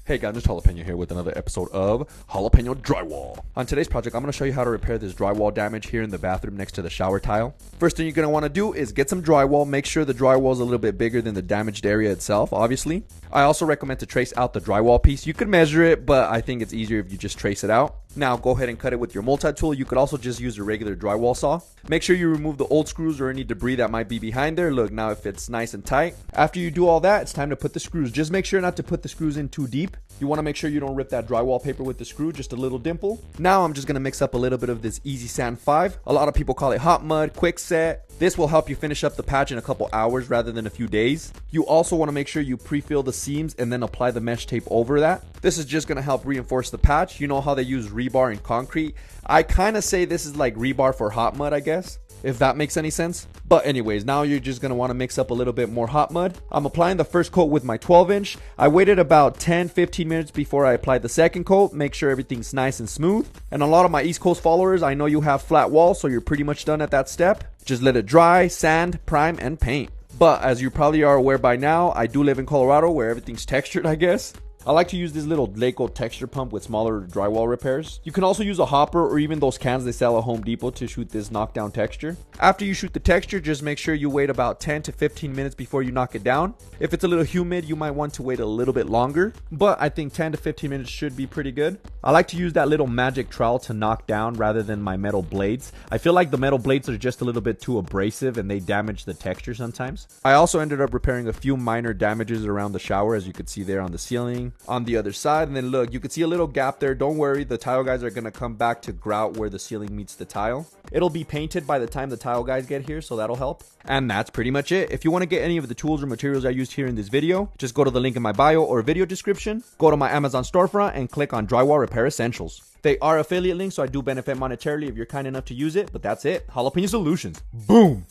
Hey guys, it's Jalapeno here with another episode of Jalapeno Drywall. On today's project, I'm going to show you how to repair this drywall damage here in the bathroom next to the shower tile. First thing you're going to want to do is get some drywall. Make sure the drywall is a little bit bigger than the damaged area itself, obviously. I also recommend to trace out the drywall piece. You could measure it, but I think it's easier if you just trace it out. Now go ahead and cut it with your multi-tool. You could also just use a regular drywall saw. Make sure you remove the old screws or any debris that might be behind there. Look, now it fits nice and tight. After you do all that, it's time to put the screws. Just make sure not to put the screws in too deep. You want to make sure you don't rip that drywall paper with the screw, just a little dimple. Now I'm just going to mix up a little bit of this Easy Sand 5. A lot of people call it hot mud, quick set. This will help you finish up the patch in a couple hours rather than a few days. You also want to make sure you pre-fill the seams and then apply the mesh tape over that. This is just going to help reinforce the patch. You know how they use rebar in concrete? I kind of say this is like rebar for hot mud, I guess, if that makes any sense. But anyways, now you're just going to want to mix up a little bit more hot mud. I'm applying the first coat with my 12-inch. I waited about 10-15 minutes before I applied the second coat. Make sure everything's nice and smooth. And a lot of my East Coast followers, I know you have flat walls, so you're pretty much done at that step. Just let it dry, sand, prime, and paint. But as you probably are aware by now, I do live in Colorado where everything's textured, I guess. I like to use this little Laco texture pump with smaller drywall repairs. You can also use a hopper or even those cans they sell at Home Depot to shoot this knockdown texture. After you shoot the texture, just make sure you wait about 10 to 15 minutes before you knock it down. If it's a little humid, you might want to wait a little bit longer, but I think 10 to 15 minutes should be pretty good. I like to use that little magic trowel to knock down rather than my metal blades. I feel like the metal blades are just a little bit too abrasive and they damage the texture sometimes. I also ended up repairing a few minor damages around the shower, as you could see there on the ceiling, on the other side. And then look, you can see a little gap there. Don't worry, the tile guys are going to come back to grout where the ceiling meets the tile. It'll be painted by the time the tile guys get here, so that'll help. And that's pretty much it. If you want to get any of the tools or materials I used here in this video, just go to the link in my bio or video description, go to my Amazon storefront and click on Drywall Repair Essentials. They are affiliate links, so I do benefit monetarily if you're kind enough to use it, but that's it. Jalapeno Solutions. Boom!